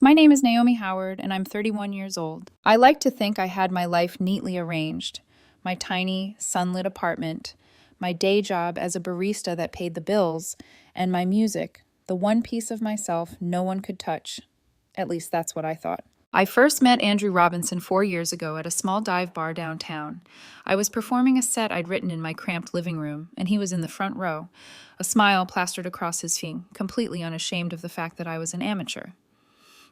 My name is Naomi Howard, and I'm 31 years old. I like to think I had my life neatly arranged. My tiny, sunlit apartment, my day job as a barista that paid the bills, and my music, the one piece of myself no one could touch. At least that's what I thought. I first met Andrew Robinson 4 years ago at a small dive bar downtown. I was performing a set I'd written in my cramped living room, and he was in the front row, a smile plastered across his face, completely unashamed of the fact that I was an amateur.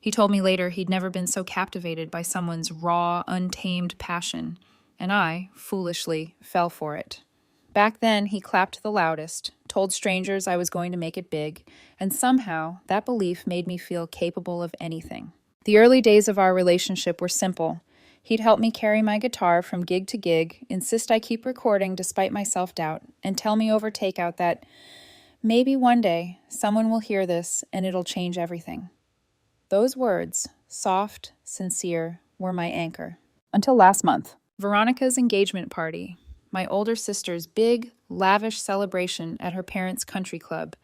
He told me later he'd never been so captivated by someone's raw, untamed passion, and I, foolishly, fell for it. Back then, he clapped the loudest, told strangers I was going to make it big, and somehow that belief made me feel capable of anything. The early days of our relationship were simple. He'd help me carry my guitar from gig to gig, insist I keep recording despite my self-doubt, and tell me over takeout that maybe one day someone will hear this and it'll change everything. Those words, soft, sincere, were my anchor. Until last month. Veronica's engagement party, my older sister's big, lavish celebration at her parents' country club.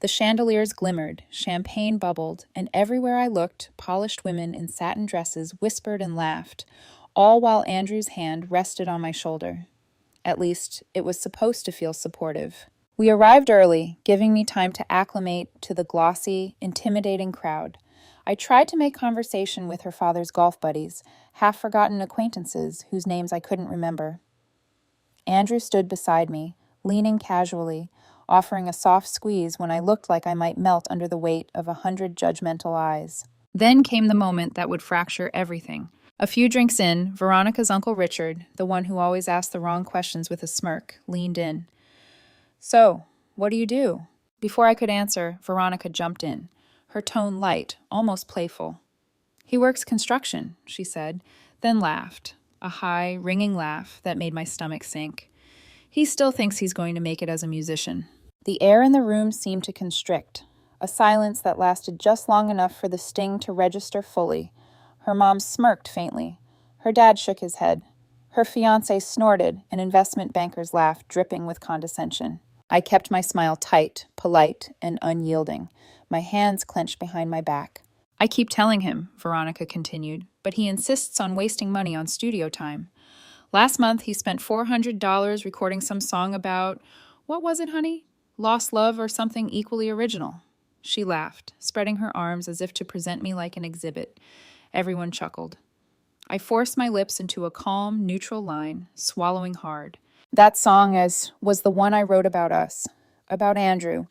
The chandeliers glimmered, champagne bubbled, and everywhere I looked, polished women in satin dresses whispered and laughed, all while Andrew's hand rested on my shoulder. At least, it was supposed to feel supportive. We arrived early, giving me time to acclimate to the glossy, intimidating crowd. I tried to make conversation with her father's golf buddies, half-forgotten acquaintances whose names I couldn't remember. Andrew stood beside me, leaning casually, offering a soft squeeze when I looked like I might melt under the weight of 100 judgmental eyes. Then came the moment that would fracture everything. A few drinks in, Veronica's Uncle Richard, the one who always asked the wrong questions with a smirk, leaned in. "So, what do you do?" Before I could answer, Veronica jumped in, her tone light, almost playful. "He works construction," she said, then laughed, a high, ringing laugh that made my stomach sink. "He still thinks he's going to make it as a musician." The air in the room seemed to constrict, a silence that lasted just long enough for the sting to register fully. Her mom smirked faintly. Her dad shook his head. Her fiancé snorted, an investment banker's laugh dripping with condescension. I kept my smile tight, polite, and unyielding, my hands clenched behind my back. "I keep telling him," Veronica continued, "but he insists on wasting money on studio time. Last month, he spent $400 recording some song about, what was it, honey? Lost love or something equally original." She laughed, spreading her arms as if to present me like an exhibit. Everyone chuckled. I forced my lips into a calm, neutral line, swallowing hard. "That song was the one I wrote about us, about Andrew,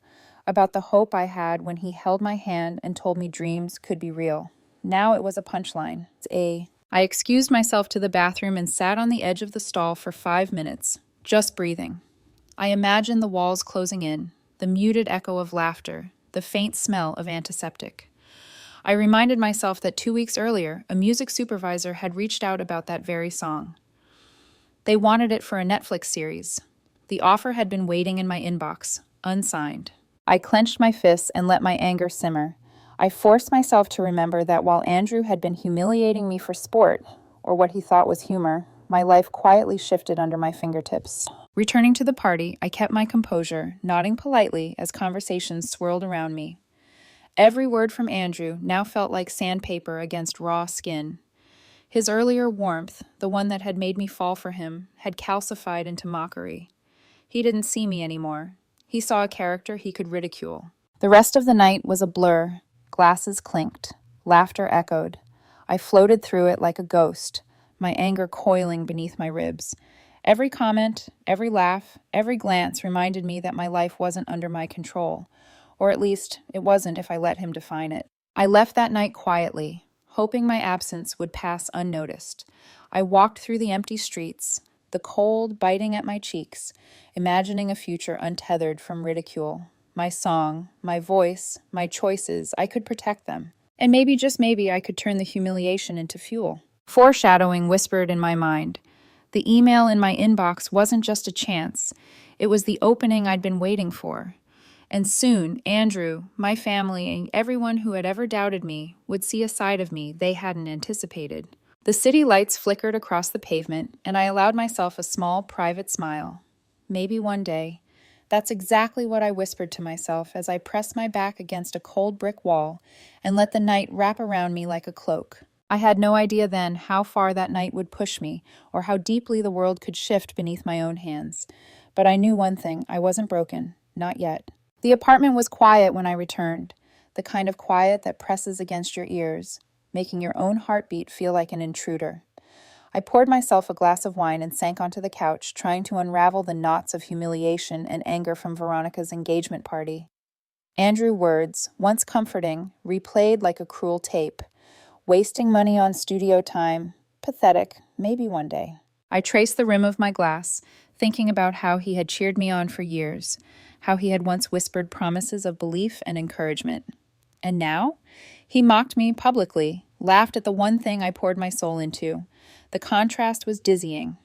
about the hope I had when he held my hand and told me dreams could be real. Now it was a punchline. I excused myself to the bathroom and sat on the edge of the stall for 5 minutes, just breathing. I imagined the walls closing in, the muted echo of laughter, the faint smell of antiseptic. I reminded myself that 2 weeks earlier, a music supervisor had reached out about that very song. They wanted it for a Netflix series. The offer had been waiting in my inbox, unsigned. I clenched my fists and let my anger simmer. I forced myself to remember that while Andrew had been humiliating me for sport, or what he thought was humor, my life quietly shifted under my fingertips. Returning to the party, I kept my composure, nodding politely as conversations swirled around me. Every word from Andrew now felt like sandpaper against raw skin. His earlier warmth, the one that had made me fall for him, had calcified into mockery. He didn't see me anymore. He saw a character he could ridicule. The rest of the night was a blur. Glasses clinked. Laughter echoed. I floated through it like a ghost, my anger coiling beneath my ribs. Every comment, every laugh, every glance reminded me that my life wasn't under my control, or at least it wasn't if I let him define it. I left that night quietly, hoping my absence would pass unnoticed. I walked through the empty streets, the cold biting at my cheeks, imagining a future untethered from ridicule. My song, my voice, my choices, I could protect them. And maybe, just maybe, I could turn the humiliation into fuel. Foreshadowing whispered in my mind. The email in my inbox wasn't just a chance. It was the opening I'd been waiting for. And soon, Andrew, my family, and everyone who had ever doubted me would see a side of me they hadn't anticipated. The city lights flickered across the pavement, and I allowed myself a small, private smile. Maybe one day, That's exactly what I whispered to myself as I pressed my back against a cold brick wall and let the night wrap around me like a cloak. I had no idea then how far that night would push me or how deeply the world could shift beneath my own hands. But I knew one thing: I wasn't broken. Not yet. The apartment was quiet when I returned, the kind of quiet that presses against your ears, making your own heartbeat feel like an intruder. I poured myself a glass of wine and sank onto the couch, trying to unravel the knots of humiliation and anger from Veronica's engagement party. Andrew's words, once comforting, replayed like a cruel tape. Wasting money on studio time. Pathetic. Maybe one day. I traced the rim of my glass, thinking about how he had cheered me on for years, how he had once whispered promises of belief and encouragement. And now? He mocked me publicly, laughed at the one thing I poured my soul into. The contrast was dizzying.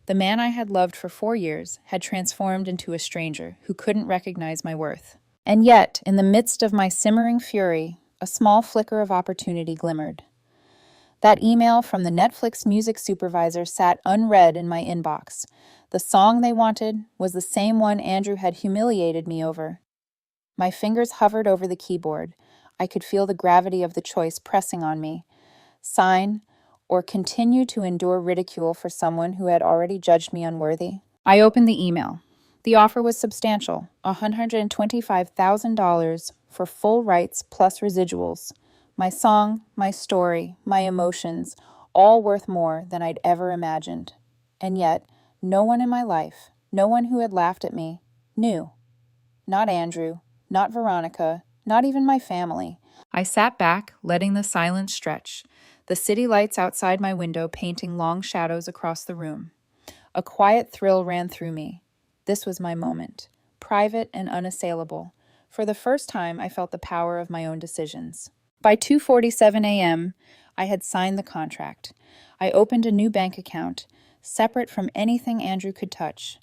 The man I had loved for 4 years had transformed into a stranger who couldn't recognize my worth. And yet, in the midst of my simmering fury, a small flicker of opportunity glimmered. That email from the Netflix music supervisor sat unread in my inbox. The song they wanted was the same one Andrew had humiliated me over. My fingers hovered over the keyboard. I could feel the gravity of the choice pressing on me. Sign, or continue to endure ridicule for someone who had already judged me unworthy. I opened the email. The offer was substantial, $125,000 for full rights plus residuals. My song, my story, my emotions, all worth more than I'd ever imagined. And yet, no one in my life, no one who had laughed at me, knew. Not Andrew, not Veronica, not even my family. I sat back, letting the silence stretch, the city lights outside my window painting long shadows across the room. A quiet thrill ran through me. This was my moment, private and unassailable. For the first time, I felt the power of my own decisions. By 2:47 a.m., I had signed the contract. I opened a new bank account, separate from anything Andrew could touch.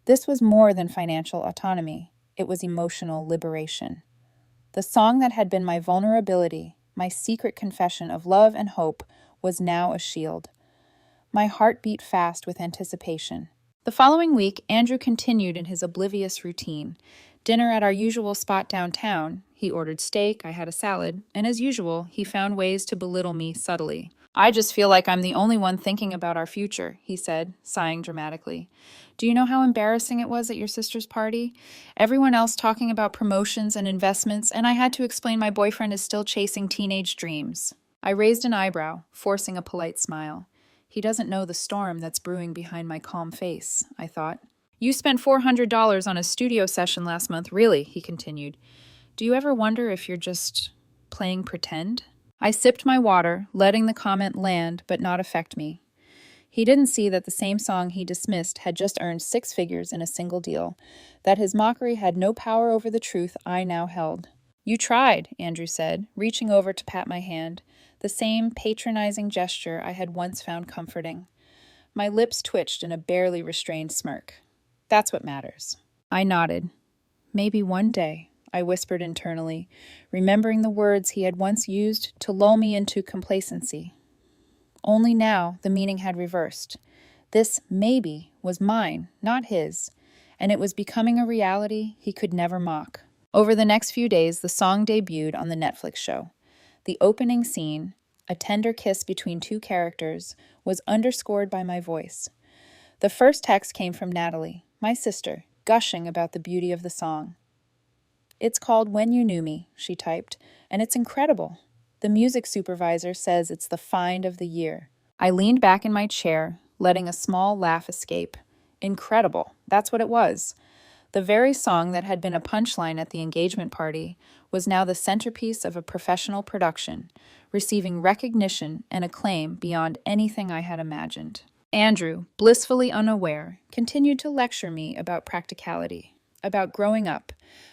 This was more than financial autonomy. It was emotional liberation. The song that had been my vulnerability, my secret confession of love and hope, was now a shield. My heart beat fast with anticipation. The following week, Andrew continued in his oblivious routine. Dinner at our usual spot downtown. He ordered steak, I had a salad, and as usual, he found ways to belittle me subtly. I just feel like I'm the only one thinking about our future, he said, sighing dramatically. Do you know how embarrassing it was at your sister's party? Everyone else talking about promotions and investments, and I had to explain my boyfriend is still chasing teenage dreams. I raised an eyebrow, forcing a polite smile. He doesn't know the storm that's brewing behind my calm face, I thought. You spent $400 on a studio session last month, really, he continued. Do you ever wonder if you're just playing pretend? I sipped my water, letting the comment land but not affect me. He didn't see that the same song he dismissed had just earned 6 figures in a single deal, that his mockery had no power over the truth I now held. You tried, Andrew said, reaching over to pat my hand, the same patronizing gesture I had once found comforting. My lips twitched in a barely restrained smirk. That's what matters. I nodded. Maybe one day, I whispered internally, remembering the words he had once used to lull me into complacency. Only now the meaning had reversed. This maybe was mine, not his, and it was becoming a reality he could never mock. Over the next few days, the song debuted on the Netflix show. The opening scene, a tender kiss between 2 characters, was underscored by my voice. The first text came from Natalie, my sister, gushing about the beauty of the song. It's called When You Knew Me, she typed, and it's incredible. The music supervisor says it's the find of the year. I leaned back in my chair, letting a small laugh escape. Incredible, that's what it was. The very song that had been a punchline at the engagement party was now the centerpiece of a professional production, receiving recognition and acclaim beyond anything I had imagined. Andrew, blissfully unaware, continued to lecture me about practicality, about growing up,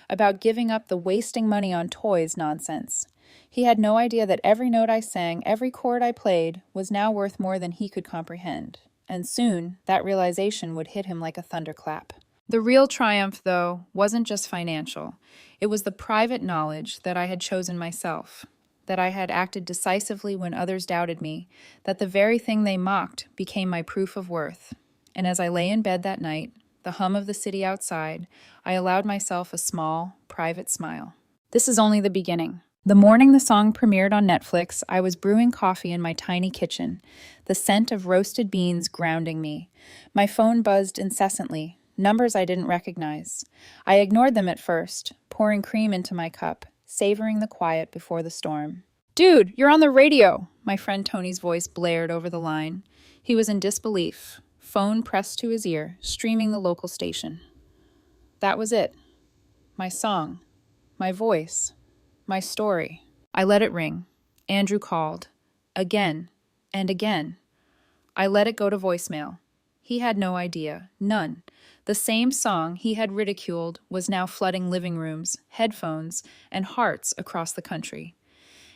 about giving up the wasting money on toys nonsense. He had no idea that every note I sang, every chord I played, was now worth more than he could comprehend, and soon that realization would hit him like a thunderclap. The real triumph, though, wasn't just financial. It was the private knowledge that I had chosen myself, that I had acted decisively when others doubted me, that the very thing they mocked became my proof of worth. And as I lay in bed that night, the hum of the city outside, I allowed myself a small, private smile. This is only the beginning. The morning the song premiered on Netflix, I was brewing coffee in my tiny kitchen, the scent of roasted beans grounding me. My phone buzzed incessantly, numbers I didn't recognize. I ignored them at first, pouring cream into my cup, savoring the quiet before the storm. "Dude, you're on the radio!" My friend Tony's voice blared over the line. He was in disbelief, phone pressed to his ear, streaming the local station. That was it. My song. My voice. My story. I let it ring. Andrew called. Again. And again. I let it go to voicemail. He had no idea. None. The same song he had ridiculed was now flooding living rooms, headphones, and hearts across the country.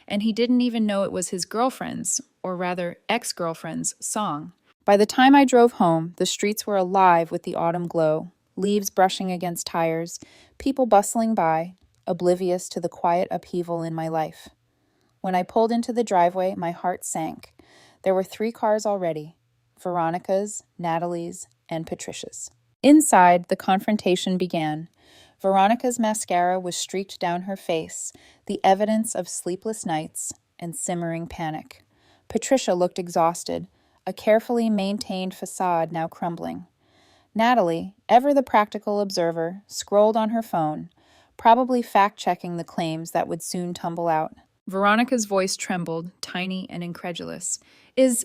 And he didn't even know it was his girlfriend's, or rather ex-girlfriend's, song. By the time I drove home, the streets were alive with the autumn glow, leaves brushing against tires, people bustling by, oblivious to the quiet upheaval in my life. When I pulled into the driveway, my heart sank. There were 3 cars already, Veronica's, Natalie's, and Patricia's. Inside, the confrontation began. Veronica's mascara was streaked down her face, the evidence of sleepless nights and simmering panic. Patricia looked exhausted, a carefully maintained facade now crumbling. Natalie, ever the practical observer, scrolled on her phone, probably fact-checking the claims that would soon tumble out. Veronica's voice trembled, tiny and incredulous. Is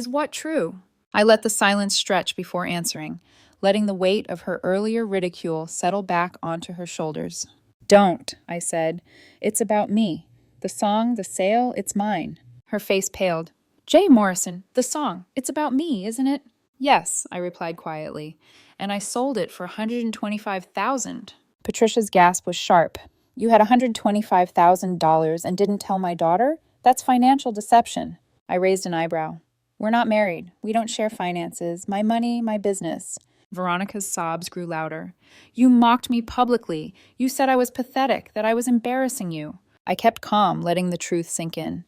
what true? I let the silence stretch before answering, letting the weight of her earlier ridicule settle back onto her shoulders. "Don't," I said. "It's about me. The song, the sale, it's mine." Her face paled. "Jay Morrison, the song, it's about me, isn't it?" "Yes," I replied quietly, "and I sold it for $125,000. Patricia's gasp was sharp. "You had $125,000 and didn't tell my daughter? That's financial deception." I raised an eyebrow. "We're not married. We don't share finances. My money, my business." Veronica's sobs grew louder. "You mocked me publicly. You said I was pathetic, that I was embarrassing you." I kept calm, letting the truth sink in.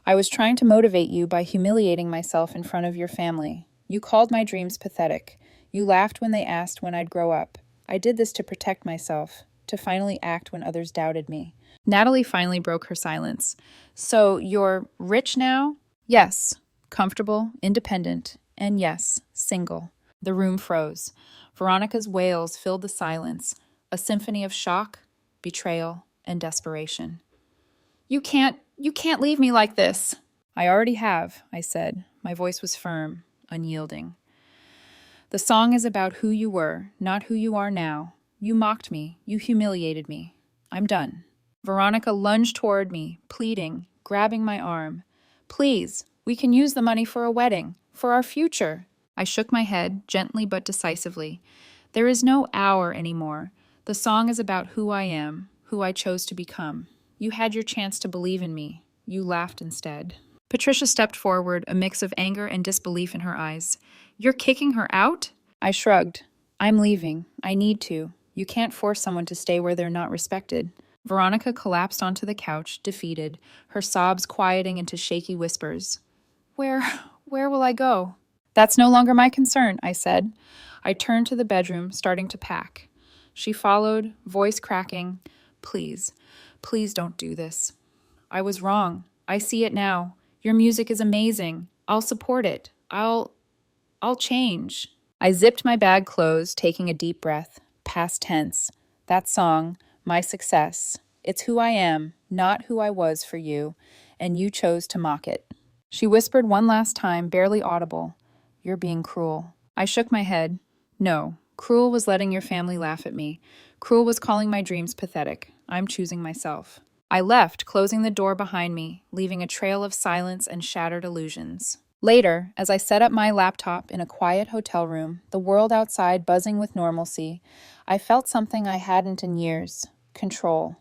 "I was trying to motivate you by humiliating myself in front of your family. You called my dreams pathetic. You laughed when they asked when I'd grow up. I did this to protect myself, to finally act when others doubted me." Natalie finally broke her silence. "So you're rich now?" "Yes. Comfortable, independent, and yes, single." The room froze. Veronica's wails filled the silence, a symphony of shock, betrayal, and desperation. You can't leave me like this." "I already have," I said. My voice was firm, unyielding. "The song is about who you were, not who you are now. You mocked me. You humiliated me. I'm done." Veronica lunged toward me, pleading, grabbing my arm. "Please, we can use the money for a wedding, for our future." I shook my head, gently but decisively. "There is no hour anymore. The song is about who I am, who I chose to become. You had your chance to believe in me. You laughed instead." Patricia stepped forward, a mix of anger and disbelief in her eyes. "You're kicking her out?" I shrugged. "I'm leaving. I need to. You can't force someone to stay where they're not respected." Veronica collapsed onto the couch, defeated, her sobs quieting into shaky whispers. Where will I go?" "That's no longer my concern," I said. I turned to the bedroom, starting to pack. She followed, voice cracking. Please don't do this." "I was wrong. I see it now. Your music is amazing. I'll support it. I'll change." I zipped my bag closed, taking a deep breath. Past tense. That song, my success. It's who I am, not who I was for you, and you chose to mock it. She whispered one last time, barely audible. "You're being cruel." I shook my head. "No, cruel was letting your family laugh at me. Cruel was calling my dreams pathetic. I'm choosing myself." I left, closing the door behind me, leaving a trail of silence and shattered illusions. Later, as I set up my laptop in a quiet hotel room, the world outside buzzing with normalcy, I felt something I hadn't in years: control.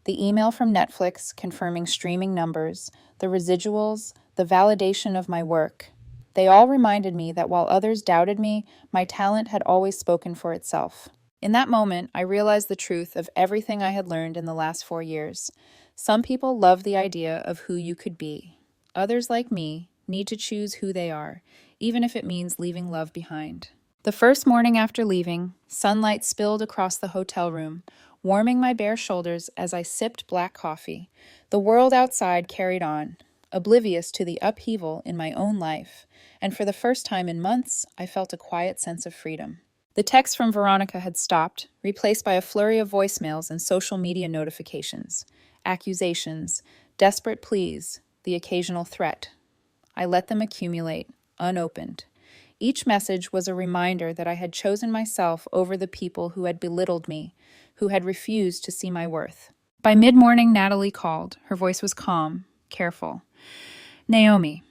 The email from Netflix confirming streaming numbers, the residuals, the validation of my work. They all reminded me that while others doubted me, my talent had always spoken for itself. In that moment, I realized the truth of everything I had learned in the last 4 years. Some people love the idea of who you could be. Others, like me, need to choose who they are, even if it means leaving love behind. The first morning after leaving, sunlight spilled across the hotel room, warming my bare shoulders as I sipped black coffee. The world outside carried on, oblivious to the upheaval in my own life, and for the first time in months, I felt a quiet sense of freedom. The text from Veronica had stopped, replaced by a flurry of voicemails and social media notifications, accusations, desperate pleas, the occasional threat. I let them accumulate, unopened. Each message was a reminder that I had chosen myself over the people who had belittled me, who had refused to see my worth. By mid-morning, Natalie called. Her voice was calm, careful. "Naomi,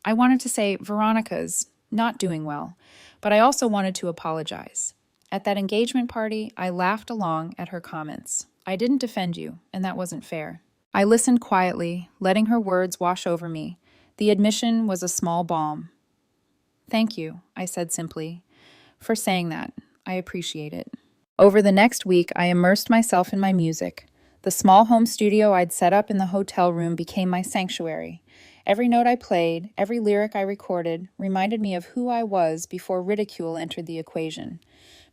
I wanted to say Veronica's not doing well, but I also wanted to apologize. At that engagement party, I laughed along at her comments. I didn't defend you, and that wasn't fair." I listened quietly, letting her words wash over me. The admission was a small balm. "Thank you," I said simply, "for saying that. I appreciate it." Over the next week, I immersed myself in my music. The small home studio I'd set up in the hotel room became my sanctuary. Every note I played, every lyric I recorded, reminded me of who I was before ridicule entered the equation,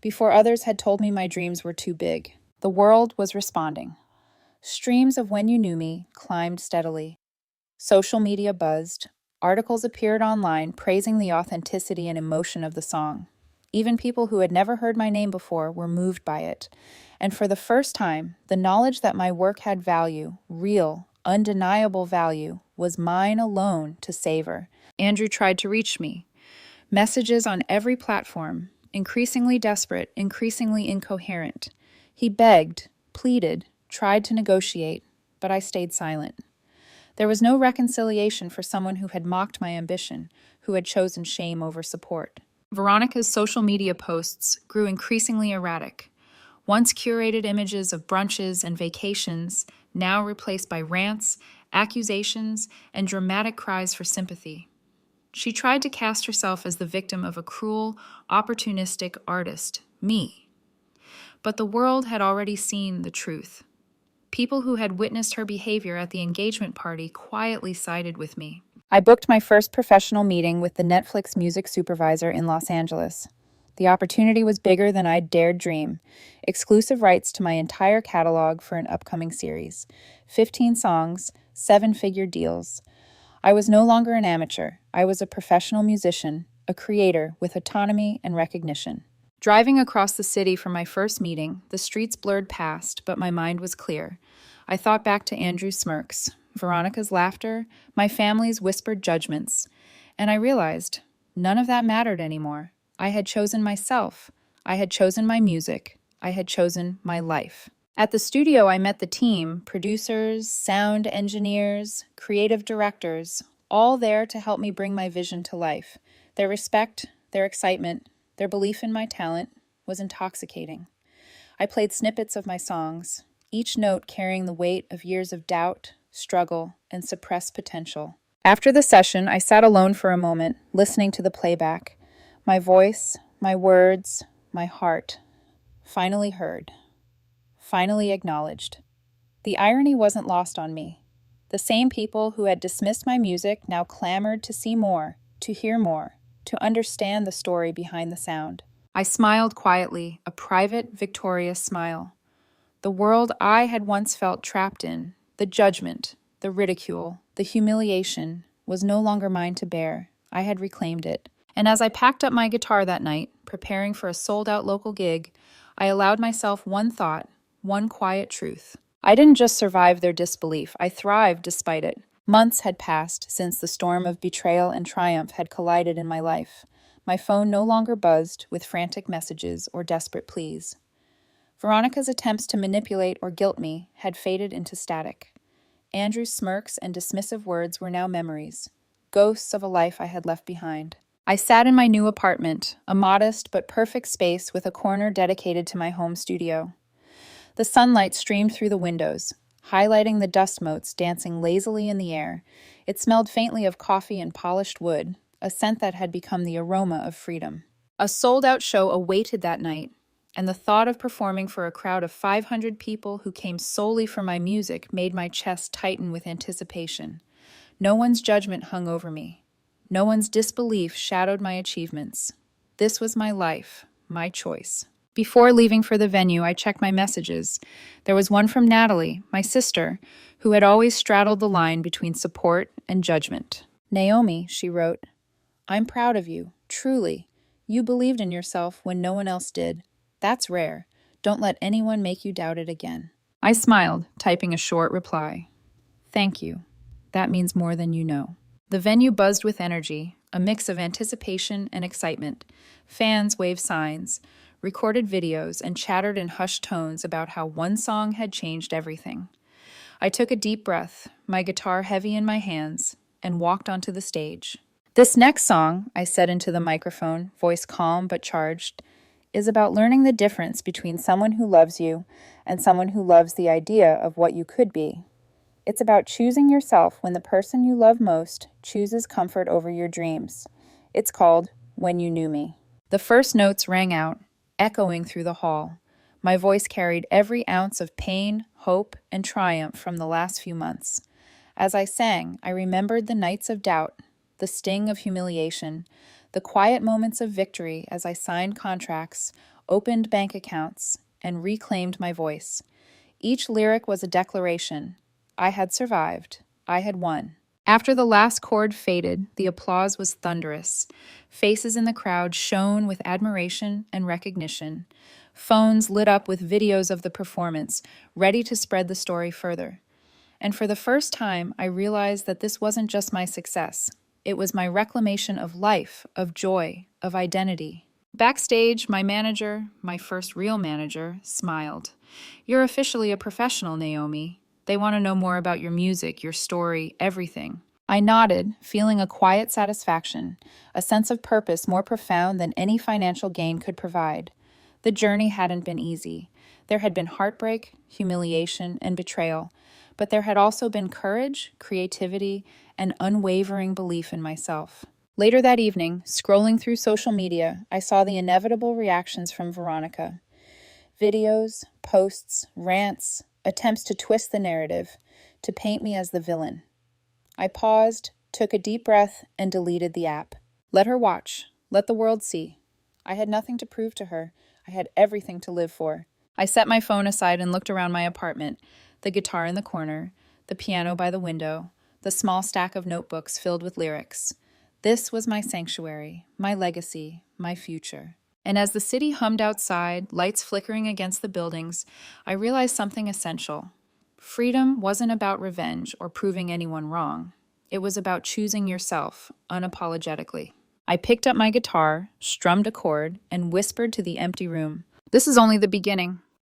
before others had told me my dreams were too big. The world was responding. Streams of When You Knew Me climbed steadily. Social media buzzed. Articles appeared online praising the authenticity and emotion of the song. Even people who had never heard my name before were moved by it. And for the first time, the knowledge that my work had value, real, undeniable value, was mine alone to savor. Andrew tried to reach me. Messages on every platform, increasingly desperate, increasingly incoherent. He begged, pleaded, tried to negotiate, but I stayed silent. There was no reconciliation for someone who had mocked my ambition, who had chosen shame over support. Veronica's social media posts grew increasingly erratic. Once curated images of brunches and vacations, now replaced by rants, accusations, and dramatic cries for sympathy. She tried to cast herself as the victim of a cruel, opportunistic artist, me. But the world had already seen the truth. People who had witnessed her behavior at the engagement party quietly sided with me. I booked my first professional meeting with the Netflix music supervisor in Los Angeles. The opportunity was bigger than I'd dared dream. Exclusive rights to my entire catalog for an upcoming series. 15 songs, 7-figure deals. I was no longer an amateur. I was a professional musician, a creator with autonomy and recognition. Driving across the city for my first meeting, the streets blurred past, but my mind was clear. I thought back to Andrew's smirks, Veronica's laughter, my family's whispered judgments, and I realized none of that mattered anymore. I had chosen myself. I had chosen my music. I had chosen my life. At the studio, I met the team, producers, sound engineers, creative directors, all there to help me bring my vision to life. Their respect, their excitement, their belief in my talent was intoxicating. I played snippets of my songs, each note carrying the weight of years of doubt, struggle, and suppressed potential. After the session, I sat alone for a moment, listening to the playback. My voice, my words, my heart, finally heard, finally acknowledged. The irony wasn't lost on me. The same people who had dismissed my music now clamored to see more, to hear more, to understand the story behind the sound. I smiled quietly, a private, victorious smile. The world I had once felt trapped in, the judgment, the ridicule, the humiliation, was no longer mine to bear. I had reclaimed it. And as I packed up my guitar that night, preparing for a sold-out local gig, I allowed myself one thought, one quiet truth. I didn't just survive their disbelief, I thrived despite it. Months had passed since the storm of betrayal and triumph had collided in my life. My phone no longer buzzed with frantic messages or desperate pleas. Veronica's attempts to manipulate or guilt me had faded into static. Andrew's smirks and dismissive words were now memories, ghosts of a life I had left behind. I sat in my new apartment, a modest but perfect space with a corner dedicated to my home studio. The sunlight streamed through the windows, highlighting the dust motes dancing lazily in the air. It smelled faintly of coffee and polished wood, a scent that had become the aroma of freedom. A sold-out show awaited that night, and the thought of performing for a crowd of 500 people who came solely for my music made my chest tighten with anticipation. No one's judgment hung over me. No one's disbelief shadowed my achievements. This was my life, my choice. Before leaving for the venue, I checked my messages. There was one from Natalie, my sister, who had always straddled the line between support and judgment. "Naomi," she wrote, "I'm proud of you, truly. You believed in yourself when no one else did. That's rare. Don't let anyone make you doubt it again." I smiled, typing a short reply. "Thank you. That means more than you know." The venue buzzed with energy, a mix of anticipation and excitement. Fans waved signs, recorded videos, and chattered in hushed tones about how one song had changed everything. I took a deep breath, my guitar heavy in my hands, and walked onto the stage. "This next song," I said into the microphone, voice calm but charged, "is about learning the difference between someone who loves you and someone who loves the idea of what you could be. It's about choosing yourself when the person you love most chooses comfort over your dreams. It's called When You Knew Me." The first notes rang out, echoing through the hall. My voice carried every ounce of pain, hope, and triumph from the last few months. As I sang, I remembered the nights of doubt, the sting of humiliation, the quiet moments of victory as I signed contracts, opened bank accounts, and reclaimed my voice. Each lyric was a declaration. I had survived. I had won. After the last chord faded, the applause was thunderous. Faces in the crowd shone with admiration and recognition. Phones lit up with videos of the performance, ready to spread the story further. And for the first time, I realized that this wasn't just my success. It was my reclamation of life, of joy, of identity. Backstage, my manager, my first real manager, smiled. "You're officially a professional, Naomi. They want to know more about your music, your story, everything." I nodded, feeling a quiet satisfaction, a sense of purpose more profound than any financial gain could provide. The journey hadn't been easy. There had been heartbreak, humiliation, and betrayal, but there had also been courage, creativity, and unwavering belief in myself. Later that evening, scrolling through social media, I saw the inevitable reactions from Veronica. Videos, posts, rants, attempts to twist the narrative, to paint me as the villain. I paused, took a deep breath, and deleted the app. Let her watch. Let the world see. I had nothing to prove to her. I had everything to live for. I set my phone aside and looked around my apartment, the guitar in the corner, the piano by the window, the small stack of notebooks filled with lyrics. This was my sanctuary, my legacy, my future. And as the city hummed outside, lights flickering against the buildings, I realized something essential. Freedom wasn't about revenge or proving anyone wrong. It was about choosing yourself, unapologetically. I picked up my guitar, strummed a chord, and whispered to the empty room, "This is only the beginning.